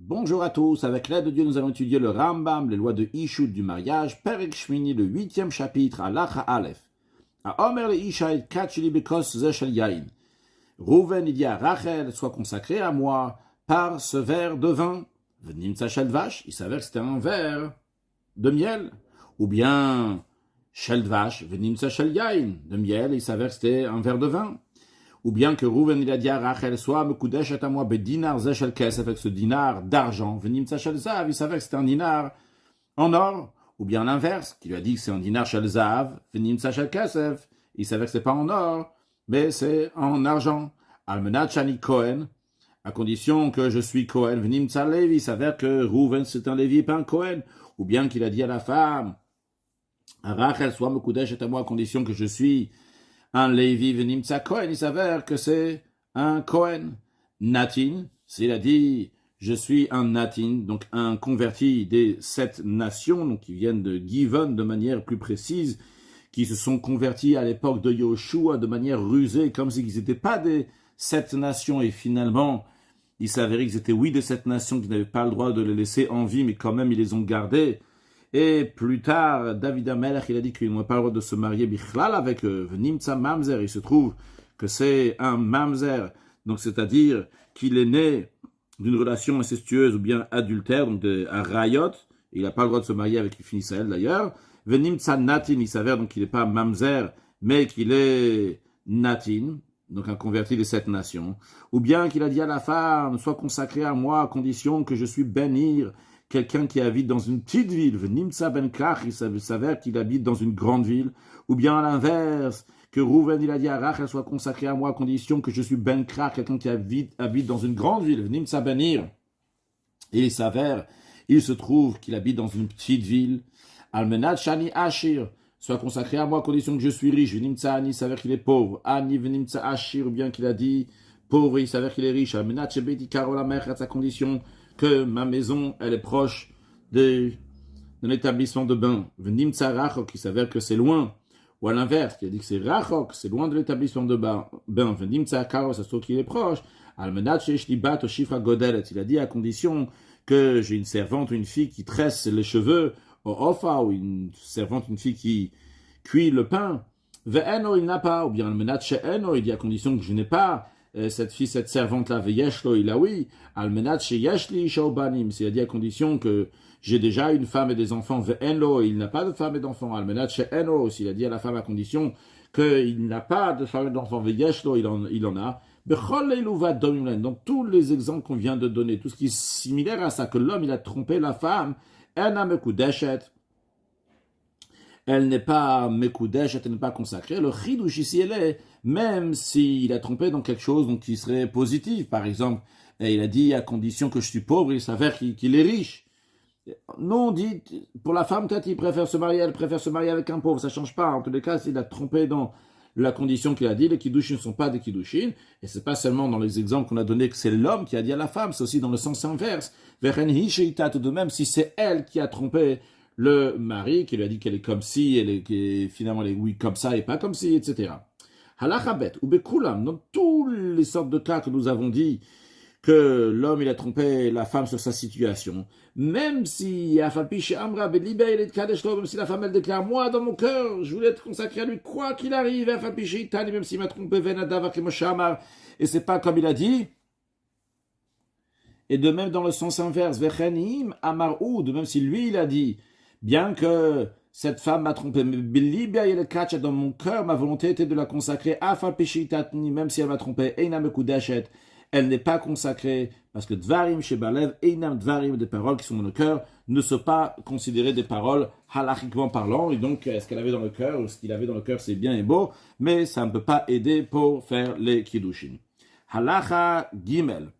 Bonjour à tous, avec l'aide de Dieu, nous allons étudier le Rambam, les lois de Ishut du mariage, Perek Shmini, le 8e chapitre, Halacha Aleph. A Omer le Isha et Kachili Bekos Zeshel Yain. Rouven, il dit à Rachel, sois consacré à moi par ce verre de vin. Venim Tzachel Vache, il s'avère que c'était un verre de miel. Ou bien, Shel Vache, Venim Tzachel Yain, de miel, il s'avère que c'était un verre de vin. Ou bien que Rouven il a dit à Rachel, soit me koudesh à moi bedinar zeshel kesef, avec ce dinar d'argent, venim tzachel zav, il savait que c'était un dinar en or. Ou bien l'inverse, qui lui a dit que c'est un dinar shel zav, venim tzachel kesef, il savait que c'est pas en or, mais c'est en argent. Almenat shani Cohen, à condition que je suis Cohen, venim tzalevi, il s'avère que Rouven c'est un Lévi, pas un Cohen. Ou bien qu'il a dit à la femme, à Rachel, soit me koudesh à moi, à condition que je suis un Lévi venimtsa Cohen, il s'avère que c'est un Cohen. Natin, s'il a dit je suis un Natin, donc un converti des 7 nations, donc qui viennent de Givon de manière plus précise, qui se sont convertis à l'époque de Yoshua de manière rusée, comme s'ils n'étaient pas des 7 nations, et finalement, il s'avérait qu'ils étaétaient des 7 nations, qui n'avaient pas le droit de les laisser en vie, mais quand même ils les ont gardés. Et plus tard, David Amelech, il a dit qu'ils n'ont pas le droit de se marier bichlal avec Venimtsa Mamzer. Il se trouve que c'est un Mamzer, donc c'est-à-dire qu'il est né d'une relation incestueuse ou bien adultère, donc un Rayot. Il n'a pas le droit de se marier avec une fille Israël d'ailleurs. Venimtsa Natin, il s'avère donc qu'il n'est pas Mamzer, mais qu'il est Natin, donc un converti des 7 nations. Ou bien qu'il a dit à la femme, sois consacré à moi à condition que je suis bénir. Quelqu'un qui habite dans une petite ville, Nimtsa ben Krach, il s'avère qu'il habite dans une grande ville, ou bien à l'inverse, que Rouven il a dit à Rachel soit consacré à moi à condition que je suis ben Krach, quelqu'un qui habite dans une grande ville, Nimtsa ben Ir. Et il se trouve qu'il habite dans une petite ville, Almenat Shani Ashir, soit consacré à moi à condition que je suis riche, Nimtsa Ani, il s'avère qu'il est pauvre, Ani Venimtsa Ashir, ou bien qu'il a dit pauvre, il s'avère qu'il est riche, Almenat Shebeti Karola Mer, à sa condition que ma maison, elle est proche d'un établissement de bain. Venimtsa Rachok, qui s'avère que c'est loin. Ou à l'inverse, qui a dit que c'est Rachok, c'est loin de l'établissement de bain. Venimtsa Karo, ça se trouve qu'il est proche. Almenat Sheshlibat au chiffre Godelet. Il a dit à condition que j'ai une servante ou une fille qui tresse les cheveux au Ofa, ou une servante, une fille qui cuit le pain. Ve'eno, il n'a pas. Ou bien Almenat She'eno, il dit à condition que je n'ai pas cette fille, cette servante-là, Veyeshlo, il a oui, Almenat Sheyeshli Shaobanim, c'est-à-dire à condition que j'ai déjà une femme et des enfants, Ve'enlo, il n'a pas de femme et d'enfants, Almenat She'eno, s'il a dit à la femme à condition qu'il n'a pas de femme et d'enfants, Veyeshlo, il en a. Donc tous les exemples qu'on vient de donner, tout ce qui est similaire à ça, que l'homme il a trompé la femme, elle n'est pas mekoudesh, elle n'est pas consacrée. Le chidouche ici, elle est, même s'il a trompé dans quelque chose donc, qui serait positif, par exemple, et il a dit à condition que je suis pauvre, il s'avère qu'il est riche. Non, on dit, pour la femme, peut-être il préfère se marier, elle préfère se marier avec un pauvre, ça ne change pas. En tous les cas, s'il a trompé dans la condition qu'il a dit, les kidouchines ne sont pas des kidouchines, et c'est pas seulement dans les exemples qu'on a donnés que c'est l'homme qui a dit à la femme, c'est aussi dans le sens inverse. Veren hisheita, tout de même, si c'est elle qui a trompé le mari, qui lui a dit qu'elle est comme si, finalement elle est oui comme ça et pas comme si, etc. Halachabet, ou bekulam, dans tous les sortes de cas que nous avons dit que l'homme il a trompé la femme sur sa situation, même si même si la femme elle déclare moi dans mon cœur je voulais être consacré à lui quoi qu'il arrive, même s'il m'a trompé et c'est pas comme il a dit. Et de même dans le sens inverse, de même si lui il a dit bien que cette femme m'a trompé, dans mon cœur, ma volonté était de la consacrer, même si elle m'a trompé, elle n'est pas consacrée, parce que dvarim shebalev, einam dvarim, des paroles qui sont dans le cœur, ne sont pas considérées des paroles halachiquement parlant, et donc ce qu'elle avait dans le cœur, ou ce qu'il avait dans le cœur, c'est bien et beau, mais ça ne peut pas aider pour faire les kiddushin. Halacha gimel.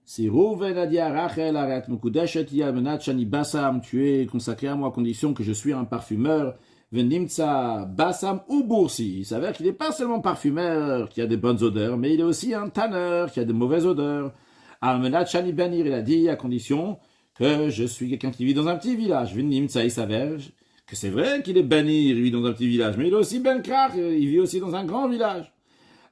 Si Rouven a dit à Rachel, arrête mukudeshet yalmenat shani basam, tu es consacré à moi à condition que je suis un parfumeur, venimtsa basam ou boursi. Il s'avère qu'il n'est pas seulement parfumeur qui a des bonnes odeurs, mais il est aussi un tanneur qui a de mauvaises odeurs. Almenat shani benir, il a dit à condition que je suis quelqu'un qui vit dans un petit village. Venimtsa, il s'avère que c'est vrai qu'il est benir, il vit dans un petit village, mais il est aussi ben krach, il vit aussi dans un grand village.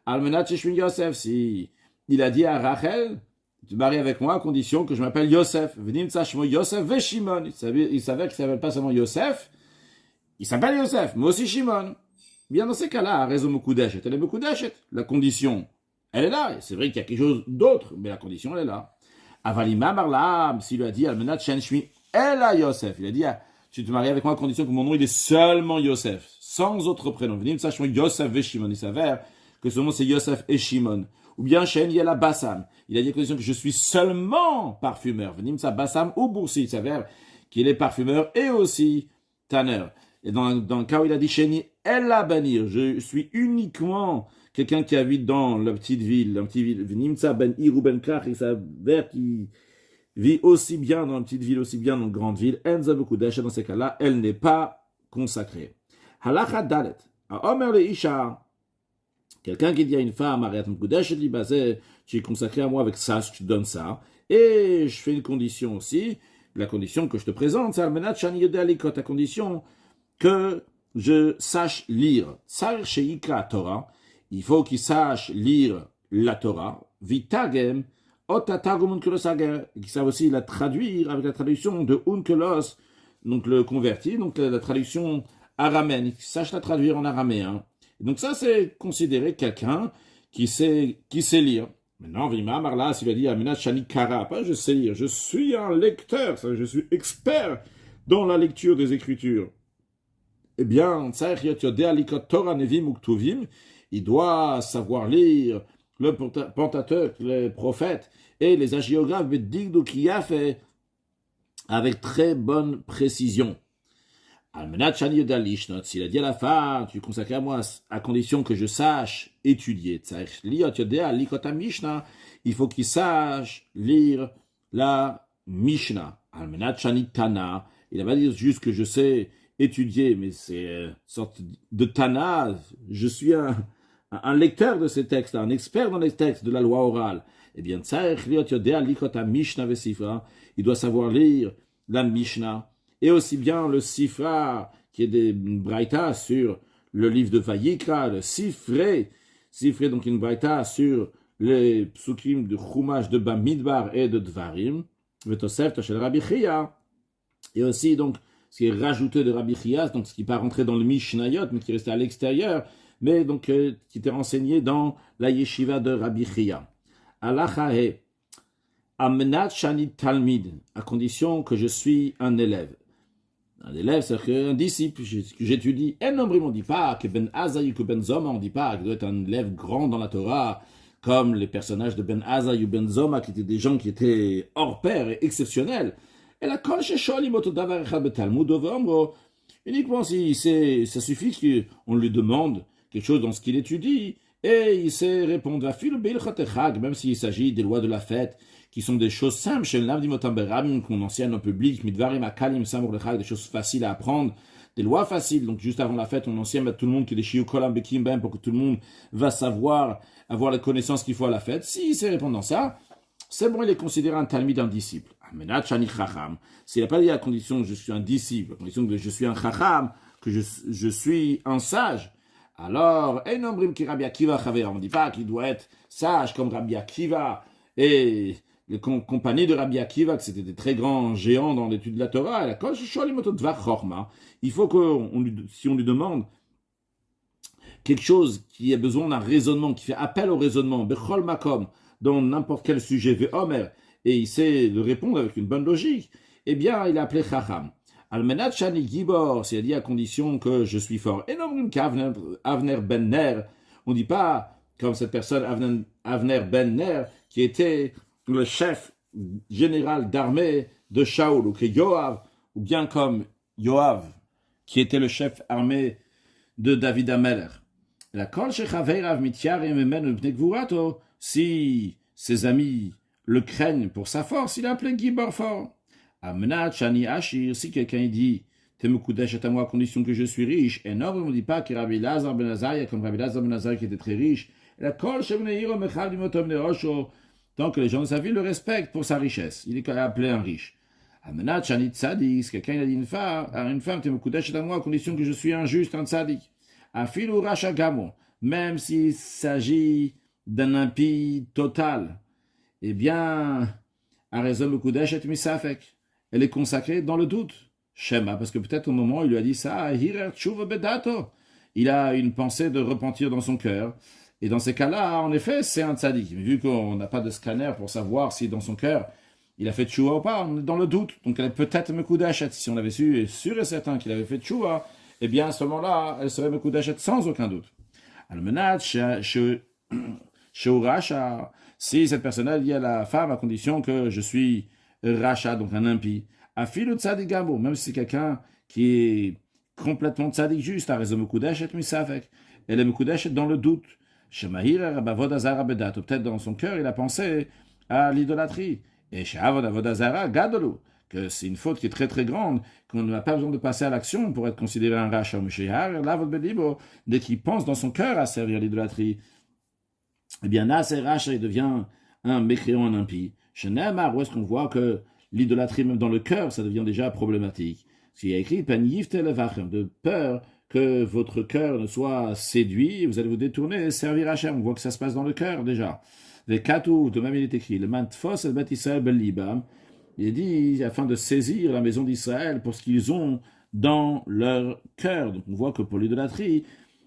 Almenat sheshvin Yosef, si il a dit à Rachel, Tu te maries avec moi à condition que je m'appelle Yosef. V'nimtsa shmo Yosef ve Shimon. Il savait qu'il ne s'appelle pas seulement Yosef, il s'appelle Yosef, mais aussi Shimon. Bien dans ces cas-là, raison Mokudeshet, elle est Mokudeshet. La condition, elle est là. C'est vrai qu'il y a quelque chose d'autre, mais la condition, elle est là. Avalima Marlam, s'il lui a dit, Almenat Shen Shmi, elle a Yosef. Il a dit, tu te maries avec moi à condition que mon nom, il est seulement Yosef, sans autre prénom. Venim sachant Yosef et Shimon. Il s'avère que son nom, c'est Yosef et Shimon. Ou bien Shen Yela Bassam. Il a dit à condition que je suis seulement parfumeur. Venim sa Bassam ou Boursi. Il s'avère qu'il est parfumeur et aussi tanneur. Et dans le cas où il a dit Sheni Ella Banir, je suis uniquement quelqu'un qui habite dans la petite ville, Nimsa ben Iru ben Krach, il s'avère qu'il vit aussi bien dans la petite ville, aussi bien dans la grande ville. Enza Bekudesh, dans ces cas-là, elle n'est pas consacrée. Halacha Dalet, a Omer le Isha, quelqu'un qui dit à une femme, Ariat Mekudesh, tu es consacré à moi avec ça, je te donne ça. Et je fais une condition aussi, la condition que je te présente, c'est Almenat Shani Yodeh Alikot, à condition que je sache lire. Tsar Sheikra Torah, il faut qu'il sache lire la Torah. Vitagem, otatagum unkelosager, qu'il sache aussi la traduire avec la traduction de unkelos, donc le converti, donc la traduction araméenne, qu'il sache la traduire en araméen. Et donc ça, c'est considéré quelqu'un qui sait lire. Maintenant, Vima Marla, s'il a dit Amenat Shani Kara, pas je sais lire, je suis un lecteur, je suis expert dans la lecture des Écritures. Eh bien, il doit savoir lire le Pentateuque, les prophètes et les hagiographes avec très bonne précision. S'il a dit à la femme, tu consacres à moi à condition que je sache étudier. Il faut qu'il sache lire la Mishnah. Il n'a pas dit juste que je sais étudier, mais c'est une sorte de Tana. Je suis un lecteur de ces textes, un expert dans les textes de la loi orale. Eh bien, il doit savoir lire la Mishnah, et aussi bien le Sifra, qui est des braïtas sur le livre de Vayikra, le Sifré, donc une braïta sur les psukim de Chumash de Bamidbar et de Dvarim, Vetosefta shel Rabbi Chia, et aussi donc ce qui est rajouté de Rabbi Chia, donc ce qui n'est pas rentré dans le Mishnayot, mais qui restait à l'extérieur, mais donc qui était renseigné dans la yeshiva de Rabbi Chia. Halacha he Amenat Shani Talmid, à condition que je suis un élève. Un élève, c'est un disciple que j'étudie. Et non, on ne dit pas que Ben Azaï ou que Ben Zoma, on ne dit pas qu'il doit être un élève grand dans la Torah, comme les personnages de Ben Azaï ou Ben Zoma, qui étaient des gens qui étaient hors pair et exceptionnels. Et la kol shesholim otodavar echad betalmud ovomro, uniquement si ça suffit qu'on lui demande quelque chose dans ce qu'il étudie, et il sait répondre à fil même s'il s'agit des lois de la fête, qui sont des choses simples, chez l'Avdimotamberam, qu'on enseigne en public, midvarim akalim samur lechag, des choses faciles à apprendre, des lois faciles. Donc juste avant la fête, on enseigne à tout le monde que les shiur kolam bekim ben, pour que tout le monde va savoir, avoir les connaissances qu'il faut à la fête. S'il sait répondre dans ça, c'est bon, il est considéré un talmid, un disciple. Amenat shani chacham. S'il n'a pas dit à condition que je suis un disciple, à condition que je suis un chacham, que je suis un sage, alors, on ne dit pas qu'il doit être sage comme Rabbi Akiva et les compagnies de Rabbi Akiva, que c'était des très grands géants dans l'étude de la Torah. Il faut que, si on lui demande quelque chose qui a besoin d'un raisonnement, qui fait appel au raisonnement, Bechol Makom, dans n'importe quel sujet, Ve'omer, et il sait le répondre avec une bonne logique, eh bien, il est appelé Chacham. Almenat Shani Gibor, c'est à dire à condition que je suis fort. Et non qu'Avner Ben Ner, on ne dit pas comme cette personne Avner Ben Ner, qui était le chef général d'armée de Shaoul, ou que Yoav, ou bien comme Yoav, qui était le chef armé de David Ameler. La kol shechaveirav mityarim emenu bnei gvurato, si ses amis le craignent pour sa force, il est appelé Gibor fort. Amenat shani ashir, si quelqu'un dit Temekudesh est à moi à condition que je suis riche, et non, on ne dit pas que Rabbi Lazar ben Azariah, comme Rabbi Lazar ben Azariah qui était très riche, et la kol shebneiro mechal dimotom neosho, tant que les gens de sa ville le respectent pour sa richesse, il est appelé un riche. Amenat shani tzadik, quelqu'un il a dit à une femme Temekudesh est à moi à condition que je suis un juste, un tzadik. Afilu racha gamo, même s'il s'agit d'un impie total, eh bien, Arezom Kudesh et Misafek, elle est consacrée dans le doute. Shema, parce que peut-être au moment où il lui a dit ça, Hirer Tshuva Bedato, il a une pensée de repentir dans son cœur. Et dans ces cas-là, en effet, c'est un tzaddik. Vu qu'on n'a pas de scanner pour savoir si dans son cœur, il a fait tchouva ou pas, on est dans le doute. Donc elle est peut-être Mekudeshet. Si on avait su, sûr et certain qu'il avait fait tchouva, eh bien à ce moment-là, elle serait Mekudeshet sans aucun doute. Al-Menat, Racha, si cette personne-là dit à la femme à condition que je suis Racha, donc un impie, Afilu tzaddik gamur, même si c'est quelqu'un qui est complètement tzaddik juste, à raison Mekudeshet misafek, elle est Mekudeshet dans le doute. Peut-être dans son cœur, il a pensé à l'idolâtrie. Et que c'est une faute qui est très très grande, qu'on n'a pas besoin de passer à l'action pour être considéré un rachat. Dès qu'il pense dans son cœur à servir l'idolâtrie, eh bien là, c'est rachat, il devient un mécréant, un impie. Où est-ce qu'on voit que l'idolâtrie, même dans le cœur, ça devient déjà problématique. Parce qu'il y a écrit, de peur que votre cœur ne soit séduit, vous allez vous détourner et servir Hachem. On voit que ça se passe dans le cœur déjà. Les katou, de même il est écrit, le mantfos el bet Israël bel libam, il est dit afin de saisir la maison d'Israël pour ce qu'ils ont dans leur cœur. Donc on voit que pour l'idolâtrie,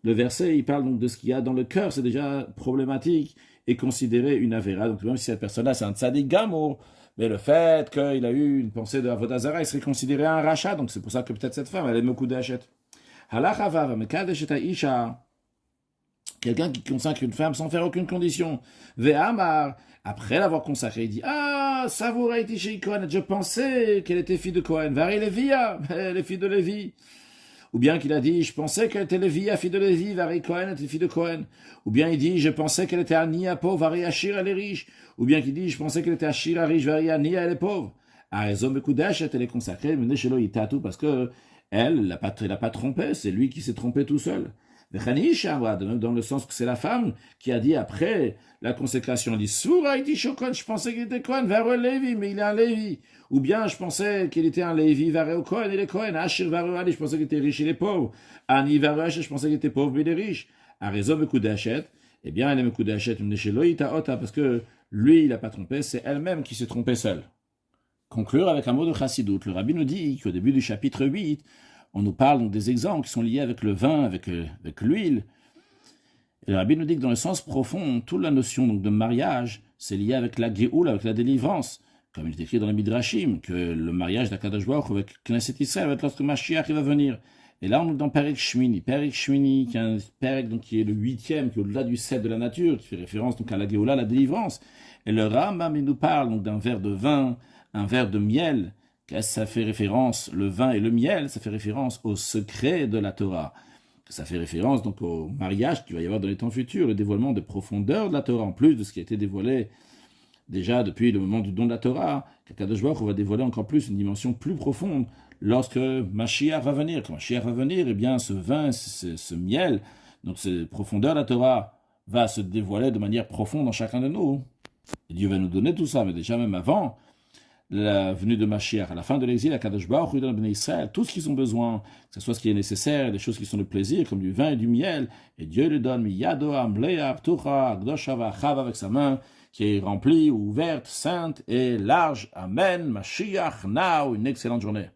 le verset il parle donc de ce qu'il y a dans le cœur, c'est déjà problématique et considéré une avéra. Donc même si cette personne-là c'est un tzaddik gamour, mais le fait qu'il a eu une pensée de Avodah Zarah, il serait considéré un rachat. Donc c'est pour ça que peut-être cette femme elle est Mekudeshet. Quelqu'un qui consacre une femme sans faire aucune condition. Ve'amar, après l'avoir consacrée, il dit Savoura iti shei Kohen, je pensais qu'elle était fille de Kohen. Vari Lévia, elle est fille de Lévi. Ou bien qu'il a dit je pensais qu'elle était Lévia, fille de Lévi, Vari Kohen, elle était fille de Kohen. Ou bien il dit je pensais qu'elle était Ania, pauvre, Vari Ashir, elle est riche. Ou bien qu'il dit je pensais qu'elle était Ashira, riche, Vari Ania, elle est pauvre. Arezom Mekudeshet, elle est consacrée, mais Neshelo Itatu, parce que elle l'a pas trompé, c'est lui qui s'est trompé tout seul. Dans le sens que c'est la femme qui a dit après la consécration, elle dit Soura iti shokon, je pensais qu'il était Kohen, vers Lévi, mais il est un Lévi. Ou bien je pensais qu'il était un Lévi, vers Kohen, il est Kohen. Ashir vers Ani, je pensais qu'il était riche, il est pauvre. Ani vers Ashir, je pensais qu'il était pauvre, mais il est riche. Arezom Mekudeshet, eh bien elle est Mekudeshet, parce que lui il n'a pas trompé, c'est elle-même qui s'est trompée seule. Conclure avec un mot de Chassidut. Le rabbi nous dit qu'au début du chapitre 8, on nous parle donc des exemples qui sont liés avec le vin, avec l'huile. Et le rabbi nous dit que dans le sens profond, toute la notion donc, de mariage, c'est lié avec la Géoula, avec la délivrance. Comme il est écrit dans le Midrashim, que le mariage d'Akadosh Baruch avec Knesset Israël va être lorsque Mashiach va venir. Et là, on est dans Perek Shmini. Perek Shmini, qui est un Perek donc, qui est le 8e, qui est au-delà du 7 de la nature, qui fait référence donc, à la Géoula, la délivrance. Et le Rambam, il nous parle donc, d'un verre de vin, un verre de miel. Ça fait référence, le vin et le miel, ça fait référence au secret de la Torah. Ça fait référence donc au mariage qu'il va y avoir dans les temps futurs, le dévoilement des profondeurs de la Torah, en plus de ce qui a été dévoilé déjà depuis le moment du don de la Torah. Qu'Akadosh Baruch Hu va dévoiler encore plus une dimension plus profonde lorsque Mashiach va venir. Quand Mashiach va venir, eh bien ce vin, ce miel, donc cette profondeur de la Torah va se dévoiler de manière profonde en chacun de nous. Et Dieu va nous donner tout ça, mais déjà même avant la venue de Mashiach, à la fin de l'exil, Akadosh Baruch Hu donne à Bnei Israël tout ce qu'ils ont besoin, que ce soit ce qui est nécessaire, des choses qui sont de plaisir, comme du vin et du miel, et Dieu lui donne Miyado Amleya Ptucha Akdosha Vachav avec sa main qui est remplie, ouverte, sainte et large. Amen. Mashiach now, une excellente journée.